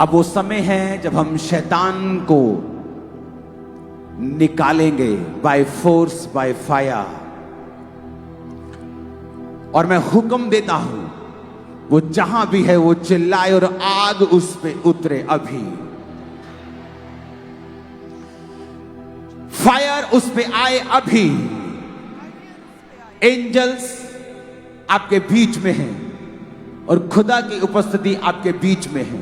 अब वो समय है जब हम शैतान को निकालेंगे बाय फोर्स बाय फायर। और मैं हुक्म देता हूं वो जहां भी है वो चिल्लाए और आग उस पे उतरे अभी। फायर उस पे आए अभी। एंजल्स आपके बीच में हैं और खुदा की उपस्थिति आपके बीच में है।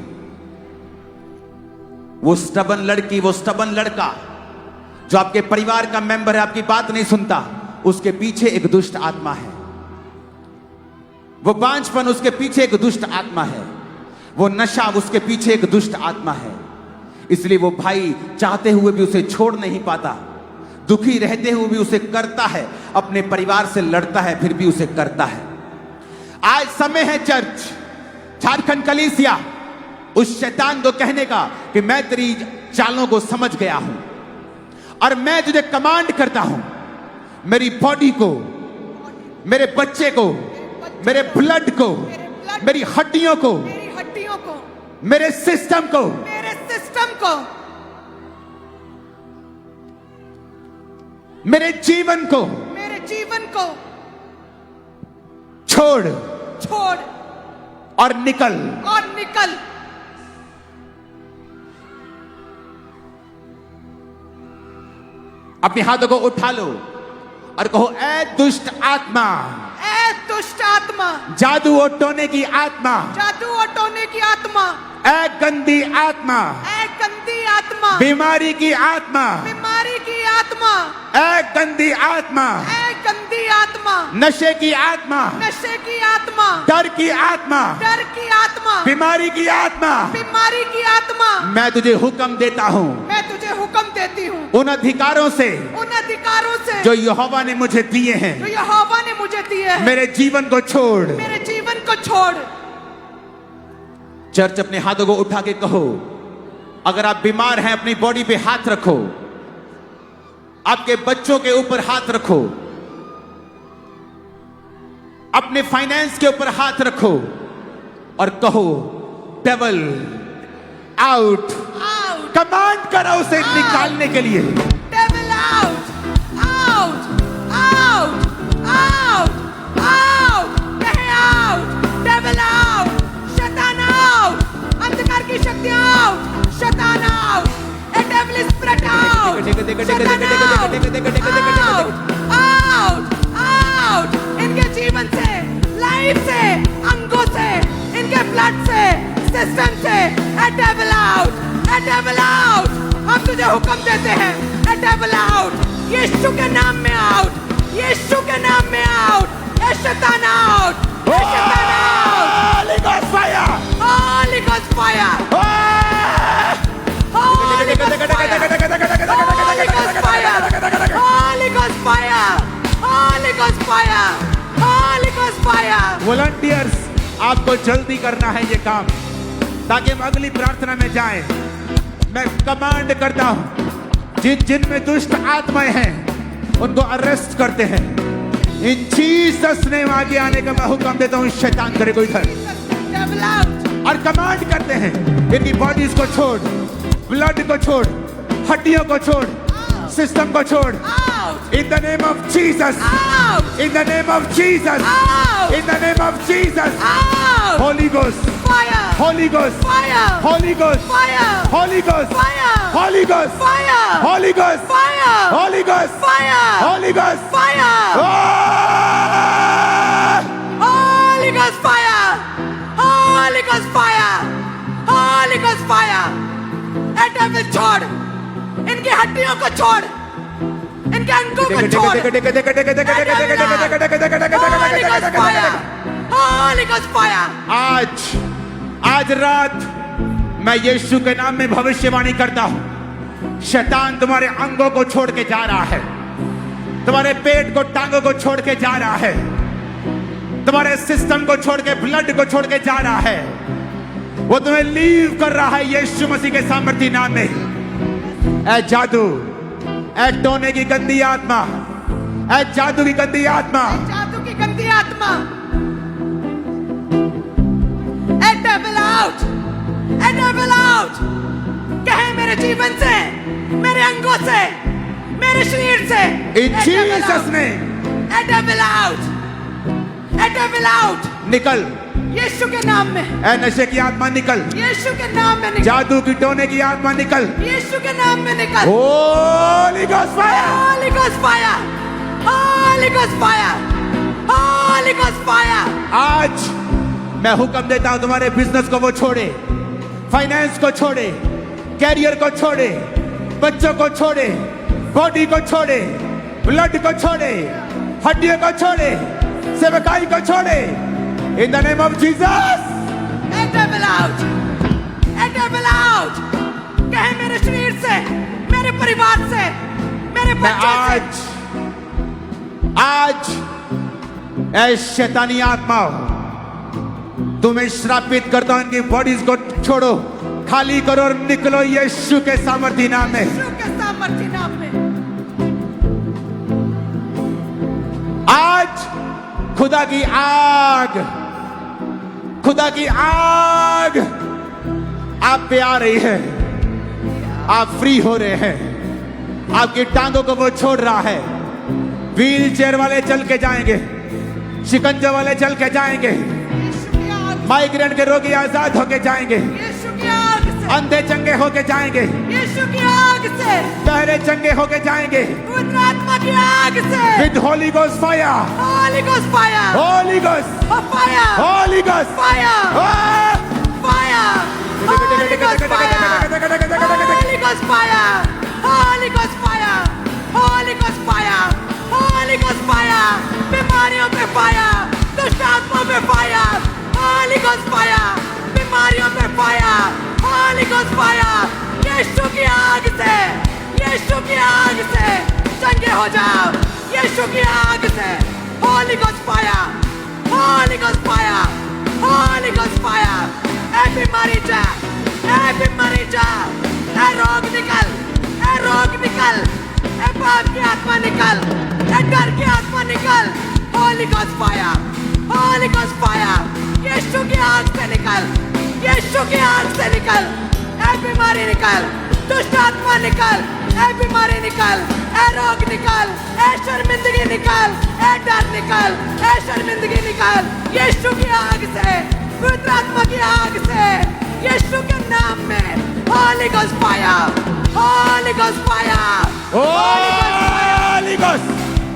वो स्टबन लड़की, वो स्टबन लड़का जो आपके परिवार का मेंबर है, आपकी बात नहीं सुनता, उसके पीछे एक दुष्ट आत्मा है। वो बांझपन, उसके पीछे एक दुष्ट आत्मा है। वो नशा, उसके पीछे एक दुष्ट आत्मा है। इसलिए वो भाई चाहते हुए भी उसे छोड़ नहीं पाता, दुखी रहते हुए भी उसे करता है, अपने परिवार से लड़ता है फिर भी उसे करता है। आज समय है चर्च, झारखंड कलीसिया, उस शैतान को कहने का कि मैं तेरी चालों को समझ गया हूं और मैं तुझे कमांड करता हूं, मेरी बॉडी को, मेरे बच्चे को, मेरे ब्लड को, मेरी हड्डियों को, मेरे सिस्टम को, मेरे जीवन को छोड़ और निकल। अपने हाथों को उठा लो और कहो, ऐ दुष्ट आत्मा, जादू और टोने की आत्मा, ऐ गंदी आत्मा, बीमारी की आत्मा, ऐ गंदी आत्मा, नशे की आत्मा, डर की आत्मा, बीमारी की आत्मा, मैं तुझे हुक्म देता हूँ उन अधिकारों से जो यहोवा ने मुझे दिए हैं, मेरे जीवन को छोड़। चर्च, अपने हाथों को उठा के कहो, अगर आप बीमार हैं अपनी बॉडी पे हाथ रखो, आपके बच्चों के ऊपर हाथ रखो, अपने फाइनेंस के ऊपर हाथ रखो और कहो, डेविल आउट। कमांड करो उसे निकालने के लिए। Devil out, out, out, out, out, कहे आउट, डेविल आउट, शैतान आउट, अंधकार की शक्तियां आउट, शैतान आउट, ए डेविल स्पिरिट आउट, शैतान आउट, आउट, आउट, इनके जीवन से, लाइफ से, अंगों से, इनके ब्लड से, सिस्टम से, ए डेविल आउट, ए डेविल आउट। हम तुझे हुक्म देते हैं, ए डेविल आउट, यीशु के नाम में आउट, यीशु के नाम में आउट, ए शैतान आउट, ए शैतान out. Holy Ghost fire, Holy Ghost fire, Holy Ghost fire, Holy Ghost fire, Holy Ghost fire, Holy Ghost fire, Holy Ghost fire। Volunteers, आपको जल्दी करना है ये काम ताकि हम अगली प्रार्थना में जाएं। मैं कमांड करता हूं, जिन में दुष्ट आत्माएं हैं उनको अरेस्ट करते हैं। इन जीसस ने आगे आने का मैं हुक्म देता हूं, शैतान करे कोई इधर, और कमांड करते हैं इनकी बॉडीज को छोड़, ब्लड को छोड़, हड्डियों को छोड़, सिस्टम को छोड़। In the name of Jesus, in the name of Jesus, in the name of Jesus, Holy Ghost fire, Holy Ghost fire, Holy Ghost fire, Holy Ghost fire, Holy Ghost fire, Holy Ghost fire, Holy Ghost fire, Holy Ghost fire, Holy Ghost fire, Holy Ghost fire, Holy Ghost fire। A devil छोड़, इनकी हड्डियों को छोड़, इनके अंगों को छोड़। Holy Ghost fire, Holy Ghost fire। आज रात मैं यीशु के नाम में भविष्यवाणी करता हूं, शैतान तुम्हारे अंगों को छोड़ के जा रहा है, तुम्हारे पेट को, टांगों को छोड़ के जा रहा है, तुम्हारे सिस्टम को छोड़ के, ब्लड को छोड़ के जा रहा है। वो तुम्हें लीव कर रहा है यीशु मसीह के सामर्थ्य नाम में। ऐ जादू, ऐ टोने की गंदी आत्मा, ऐ जादू की गंदी आत्मा, जादू की गंदी आत्मा, ए डेविल आउट, ए डेविल आउट। आउट कहे मेरे जीवन से, मेरे अंगों से, मेरे शरीर से। In Jesus' name. A devil out, A devil out, निकल। यीशु के नाम में। ए नशे की आत्मा निकल। यीशु के नाम में निकल। जादू की टोने की आत्मा निकल। यीशु के नाम में निकल। Holy Ghost fire. Holy Ghost fire, Holy Ghost fire, Holy Ghost fire। आज मैं हुक्म देता हूं तुम्हारे बिजनेस को वो छोड़े, फाइनेंस को छोड़े, कैरियर को छोड़े, बच्चों को छोड़े, बॉडी को छोड़े, ब्लड को छोड़े, हड्डियों को छोड़े, सेवकाई को छोड़े। In the name of Jesus. A devil out, A devil out कहे मेरे शरीर से, मेरे परिवार से, मेरे मैं बच्चों से। आज ऐ शैतानी आत्माओं, तुम्हें श्रापित करता हूं, इनकी बॉडीज को छोड़ो, खाली करो और निकलो यीशु के सामर्थी नाम में। यीशु के सामर्थी नाम में। आज खुदा की आग, खुदा की आग आप पे आ रही है। आप फ्री हो रहे हैं। आपकी टांगों को वो छोड़ रहा है। व्हील चेयर वाले चल के जाएंगे, शिकंजे वाले चल के जाएंगे, यीशु की आग, माइग्रेन के रोगी आजाद होके जाएंगे, यीशु की आग से, अंधे चंगे होके जाएंगे, यीशु की आग से, बहरे चंगे होके जाएंगे। पवित्र आत्मा की आग से। With Holi ghost fire, Holy Ghost fire, Holi ghost, fire, Holi ghost fire, fire, Holy Ghost fire, Holy Ghost fire, Holy Ghost fire, Holy Ghost fire, Holy Ghost fire, बीमारियों पे फायर, दुष्ट आत्माओं पे फायर, Holy Ghost fire, बीमारियों पे fire, Holy Ghost fire, यीशु की आग से, यीशु की आग से चंगे हो जाओ, यीशु की आग से। Holy Ghost fire, Holy Ghost fire, Holy Ghost fire, ए बीमारी जा, ए बीमारी जा, ए रोग निकल, ए रोग निकल, ए पाप की आत्मा निकल, ए डर की आत्मा निकल। Holy Ghost fire, Holy Ghost fire, यीशु की आग से निकल, यीशु की आग से निकल, ए बीमारी निकल, दुष्ट आत्मा निकल, ए बीमारी निकल, ए रोग निकल, ए शर्मिंदगी निकल, ए डर निकल, ए शर्मिंदगी निकल, यीशु की आग से, पवित्र आत्मा की आग से, यीशु के नाम में। Holy Ghost fire, Holy Ghost fire, Holi ghost.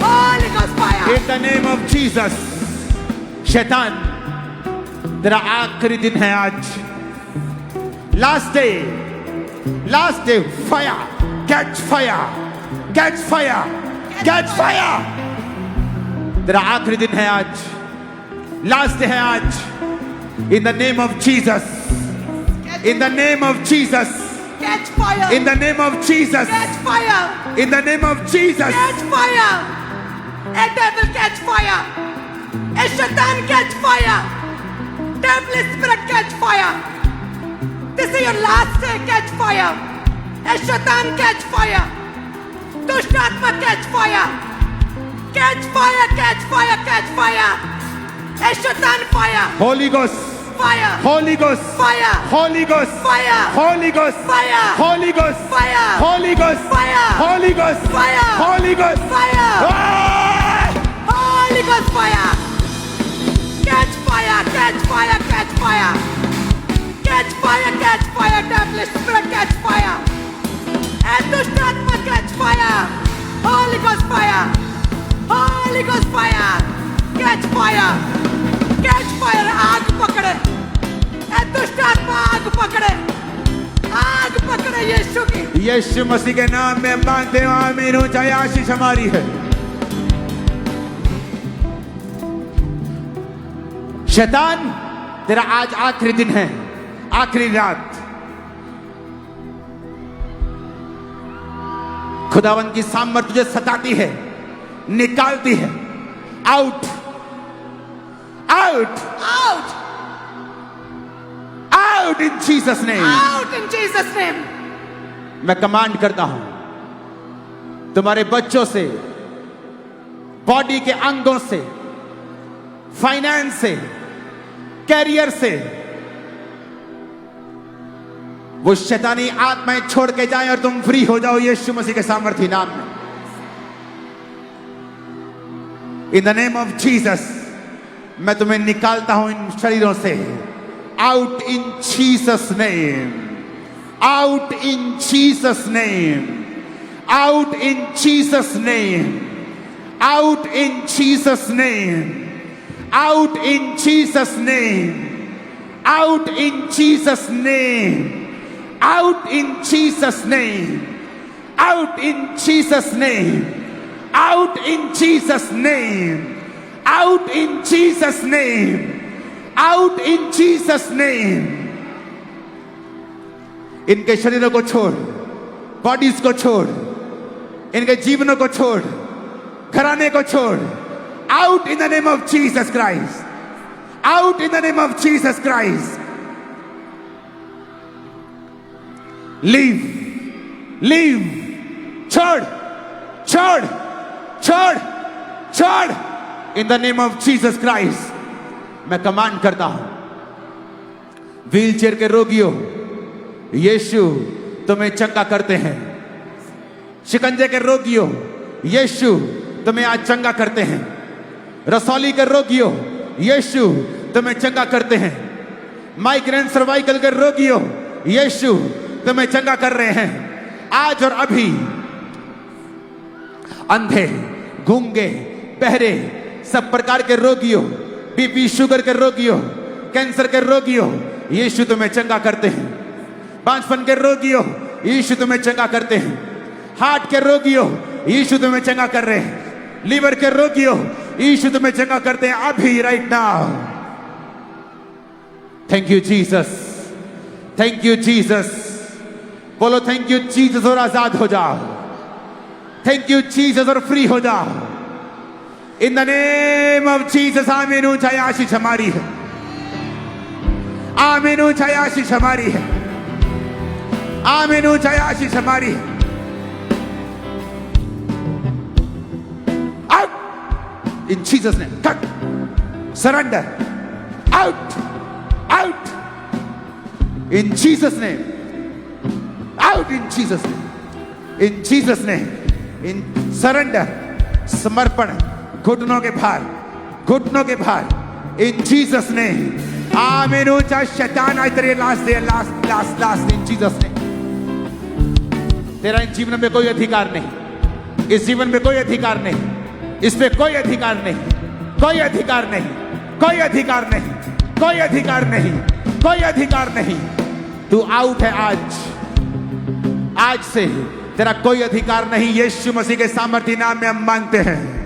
Holy Ghost fire। In the name of Jesus। शैतान, तेरा आखिरी दिन है आज। Last day, fire, catch fire, catch fire, catch fire. तेरा आखिरी दिन है आज, लास्ट डे है आज। In the name of Jesus, in the name of Jesus, Catch fire, in the name of Jesus, catch fire, in the name of Jesus। catch fire, a devil catch fire, a shaitan catch fire, devil spirit catch fire. This is your last day, catch fire, a shaitan catch fire, दुष्ट आत्मा catch fire, catch fire, catch fire, catch fire, a shaitan fire, Holy Ghost, fire, Holy Ghost, fire, Holy Ghost, fire, Holy Ghost, fire, Holy Ghost, fire, Holy Ghost, fire, Holy Ghost, fire, Holy Ghost, fire, Ah! Holy Ghost fire, catch fire, catch fire, catch fire, catch fire, catch fire, devilish spirit catch fire, and दुष्ट आत्मा catch fire, Holy Ghost fire, Holy Ghost fire, catch fire, catch fire, आग पकड़े, ए दुष्ट आत्मा आग पकड़े, आग पकड़े यीशु की। यीशु मसीह के नाम में मांगते हो, आमीन। ऊंचाई आशीष हमारी है। शैतान, तेरा आज आखिरी दिन है, आखिरी रात। खुदावन की सामर्थ तुझे सताती है, निकालती है। Out, out, Out, out in Jesus name. out in Jesus' name. मैं कमांड करता हूं तुम्हारे बच्चों से, बॉडी के अंगों से, फाइनेंस से, कैरियर से, वो शैतानी आत्माएं छोड़ के जाएं और तुम फ्री हो जाओ यीशु मसीह के सामर्थ्य नाम में। In the name of Jesus मैं तुम्हें निकालता हूं इन शरीरों से। Out in Jesus name, out in Jesus name, out in Jesus name, out in Jesus name, out in Jesus name, out in Jesus name, out in Jesus name, out in Jesus name, out in Jesus name, out in Jesus name, out in Jesus name। इनके शरीरों को छोड़, bodies को छोड़, इनके जीवनों को छोड़, घराने को छोड़। Out in the name of Jesus Christ, out in the name of Jesus Christ. Leave, leave, छोड़, छोड़, छोड़, छोड़। In the name of Jesus Christ मैं कमांड करता हूं, व्हील चेयर के रोगियों, यीशु तुम्हें चंगा करते हैं। शिकंजे के रोगियों, यीशु तुम्हें आज चंगा करते हैं। रसौली के रोगियों, यीशु तुम्हें चंगा करते हैं। माइग्रेन सर्वाइकल के रोगियों, यीशु तुम्हें चंगा कर रहे हैं आज और अभी। अंधे, गूंगे, बहरे, सब प्रकार के रोगियों, बीपी शुगर के रोगियों, कैंसर के रोगियों, यीशु तुम्हें चंगा करते हैं। बांझपन के रोगियों, यीशु तुम्हें चंगा करते हैं। हार्ट के रोगियों, यीशु तुम्हें चंगा कर रहे हैं। लीवर के रोगियों, यीशु तुम्हें चंगा करते हैं अभी, right now. Thank you Jesus, thank you Jesus. बोलो थैंक यू जीसस और आजाद हो जाओ। थैंक यू जीसस और फ्री हो जाओ। In the name of Jesus. आमीन। ऊंचाई आशीष हमारी है, आमीन। ऊंचाई आशीष हमारी है, आमीन। ऊंचाई आशीष हमारी है। Out in Jesus name. Cut, surrender, out, out in Jesus name, out in Jesus name, in Jesus name, in surrender, समर्पण, घुटनों के भार, घुटनों के भार, in Jesus name, आमीन। ऊंचा शैतान आज तेरे last they, last last last in Jesus name. तेरा इन जीवन में कोई अधिकार नहीं, इस जीवन में कोई अधिकार नहीं, इस पे कोई अधिकार नहीं, कोई अधिकार नहीं, कोई अधिकार नहीं, कोई अधिकार नहीं, कोई अधिकार नहीं। तू आउट है आज, आज से तेरा कोई अधिकार नहीं। यीशु मसीह के सामर्थ्य नाम में हम मांगते हैं।